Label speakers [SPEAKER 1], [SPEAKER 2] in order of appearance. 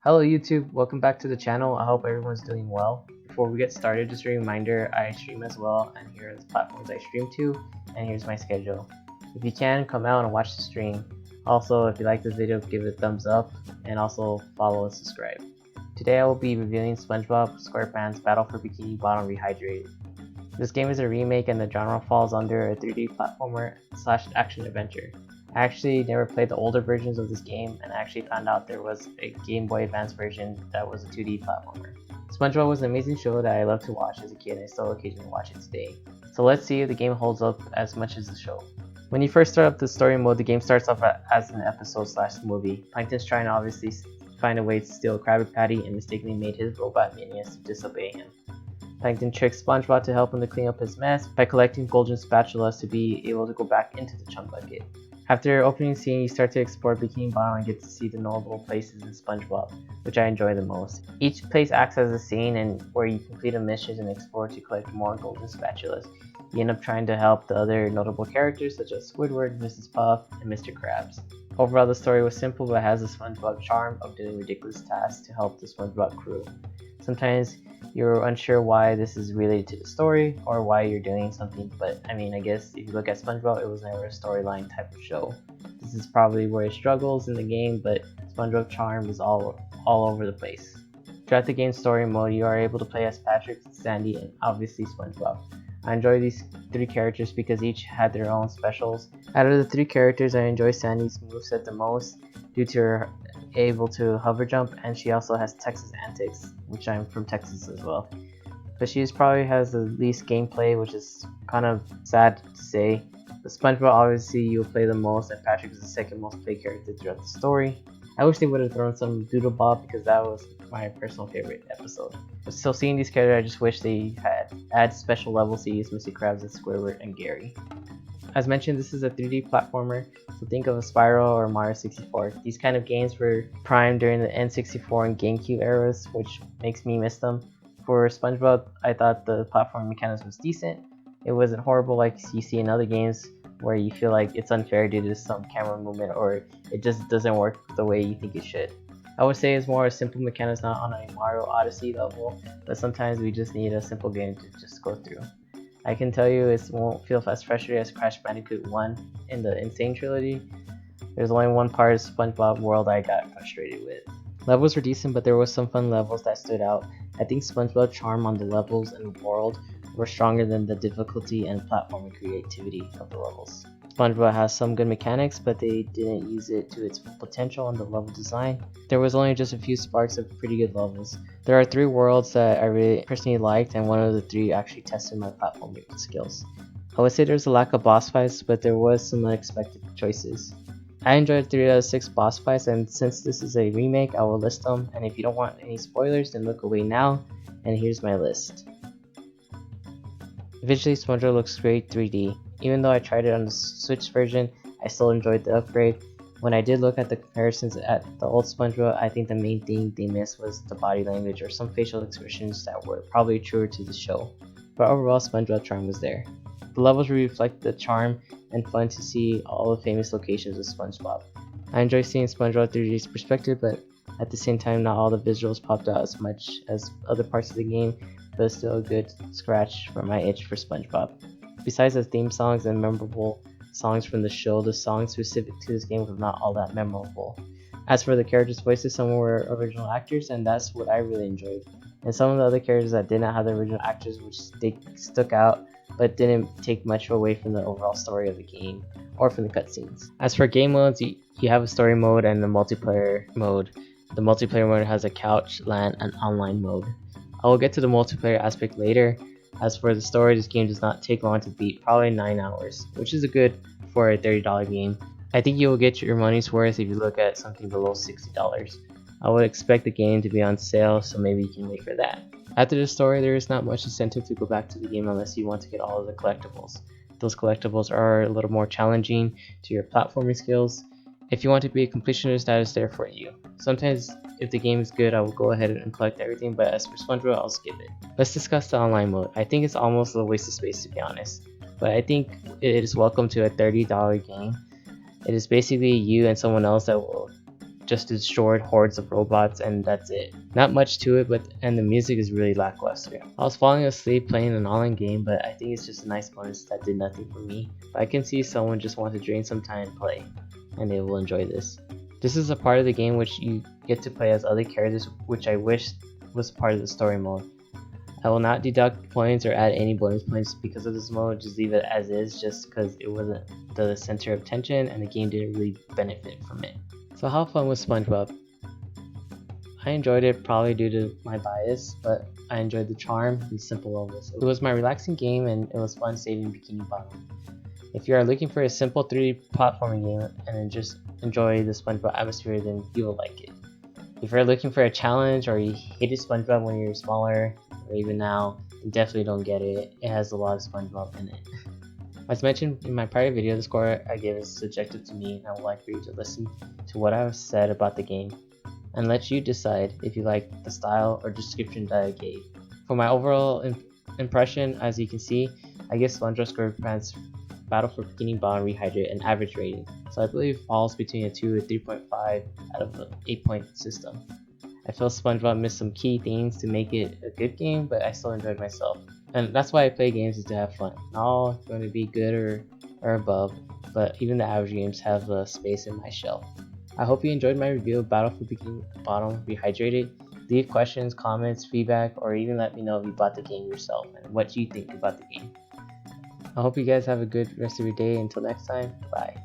[SPEAKER 1] Hello YouTube, welcome back to the channel. I hope everyone's doing well. Before we get started, just a reminder, I stream as well, and here are the platforms I stream to, and here's my schedule. If you can, come out and watch the stream. Also, if you like this video, give it a thumbs up, and also follow and subscribe. Today I will be reviewing SpongeBob SquarePants Battle for Bikini Bottom Rehydrated. This game is a remake and the genre falls under a 3D platformer / action adventure. I actually never played the older versions of this game, and I actually found out there was a Game Boy Advance version that was a 2D platformer. SpongeBob was an amazing show that I loved to watch as a kid and I still occasionally watch it today. So let's see if the game holds up as much as the show. When you first start up the story mode, the game starts off as an episode / movie. Plankton's trying to obviously find a way to steal a Krabby Patty and mistakenly made his robot minions to disobey him. Plankton tricks SpongeBob to help him to clean up his mess by collecting golden spatulas to be able to go back into the chum bucket. After your opening scene, you start to explore Bikini Bottom and get to see the notable places in SpongeBob, which I enjoy the most. Each place acts as a scene and where you complete a mission and explore to collect more golden spatulas. You end up trying to help the other notable characters such as Squidward, Mrs. Puff, and Mr. Krabs. Overall, the story was simple but has the SpongeBob charm of doing ridiculous tasks to help the SpongeBob crew. Sometimes you're unsure why this is related to the story or why you're doing something, but I guess if you look at SpongeBob, it was never a storyline type of show. This is probably where it struggles in the game, but SpongeBob charm is all over the place. Throughout the game's story mode, you are able to play as Patrick, Sandy, and obviously SpongeBob. I enjoy these three characters because each had their own specials. Out of the three characters, I enjoy Sandy's moveset the most due to her able to hover jump, and she also has Texas antics, which I'm from Texas as well. But she probably has the least gameplay, which is kind of sad to say. But SpongeBob obviously you'll play the most, and Patrick is the second most played character throughout the story. I wish they would have thrown some Doodle Bob because that was my personal favorite episode. But still seeing these characters, I just wish they had add special levels to use Mr. Krabs and Squidward and Gary. As mentioned, this is a 3D platformer, so think of a Spyro or Mario 64. These kind of games were prime during the N64 and GameCube eras, which makes me miss them. For SpongeBob, I thought the platform mechanics was decent. It wasn't horrible like you see in other games where you feel like it's unfair due to some camera movement or it just doesn't work the way you think it should. I would say it's more a simple mechanics, not on a Mario Odyssey level, but sometimes we just need a simple game to just go through. I can tell you it won't feel as frustrating as Crash Bandicoot 1 in the Insane Trilogy. There's only one part of SpongeBob World I got frustrated with. Levels were decent, but there was some fun levels that stood out. I think SpongeBob's charm on the levels and world were stronger than the difficulty and platforming creativity of the levels. SpongeBob has some good mechanics, but they didn't use it to its full potential on the level design. There was only just a few sparks of pretty good levels. There are 3 worlds that I really personally liked, and one of the 3 actually tested my platforming skills. I would say there's a lack of boss fights, but there was some unexpected choices. I enjoyed 3 out of 6 boss fights, and since this is a remake, I will list them, and if you don't want any spoilers, then look away now, and here's my list. Visually, SpongeBob looks great 3D. Even though I tried it on the Switch version, I still enjoyed the upgrade. When I did look at the comparisons at the old SpongeBob, I think the main thing they missed was the body language or some facial expressions that were probably truer to the show. But overall, SpongeBob charm was there. The levels reflect the charm and fun to see all the famous locations of SpongeBob. I enjoy seeing SpongeBob 3D's perspective, but at the same time, not all the visuals popped out as much as other parts of the game, but it's still a good scratch for my itch for SpongeBob. Besides the theme songs and memorable songs from the show, the songs specific to this game were not all that memorable. As for the characters' voices, some were original actors, and that's what I really enjoyed. And some of the other characters that did not have the original actors, which they stuck out, but didn't take much away from the overall story of the game or from the cutscenes. As for game modes, you have a story mode and a multiplayer mode. The multiplayer mode has a couch, LAN, and online mode. I will get to the multiplayer aspect later. As for the story, this game does not take long to beat, probably 9 hours, which is good for a $30 game. I think you will get your money's worth if you look at something below $60. I would expect the game to be on sale, so maybe you can wait for that. After the story, there is not much incentive to go back to the game unless you want to get all of the collectibles. Those collectibles are a little more challenging to your platforming skills. If you want to be a completionist, that is there for you. Sometimes, if the game is good, I will go ahead and collect everything, but as for SpongeBob, I'll skip it. Let's discuss the online mode. I think it's almost a waste of space, to be honest, but I think it is welcome to a $30 game. It is basically you and someone else that will just destroyed hordes of robots and that's it. Not much to it, and the music is really lackluster. I was falling asleep playing an online game, but I think it's just a nice bonus that did nothing for me. But I can see someone just wants to drain some time and play, and they will enjoy this. This is a part of the game which you get to play as other characters, which I wish was part of the story mode. I will not deduct points or add any bonus points because of this mode, just leave it as is just because it wasn't the center of attention and the game didn't really benefit from it. So how fun was SpongeBob? I enjoyed it probably due to my bias, but I enjoyed the charm and simple levels. It was my relaxing game and it was fun saving Bikini Bottom. If you are looking for a simple 3D platforming game and just enjoy the SpongeBob atmosphere, then you will like it. If you're looking for a challenge or you hated SpongeBob when you were smaller, or even now, then definitely don't get it. It has a lot of SpongeBob in it. As mentioned in my prior video, the score I give is subjective to me, and I would like for you to listen to what I've said about the game and let you decide if you like the style or description that I gave. For my overall impression, as you can see, I give SpongeBob SquarePants Battle for Bikini Bottom Rehydrated an average rating, so I believe it falls between a 2 and 3.5 out of the 8-point system. I feel SpongeBob missed some key things to make it a good game, but I still enjoyed myself. And that's why I play games, is to have fun. Not all going to be good or above, but even the average games have a space in my shelf. I hope you enjoyed my review of Battle for Bikini Bottom Rehydrated. Leave questions, comments, feedback, or even let me know if you bought the game yourself and what you think about the game. I hope you guys have a good rest of your day. Until next time, bye.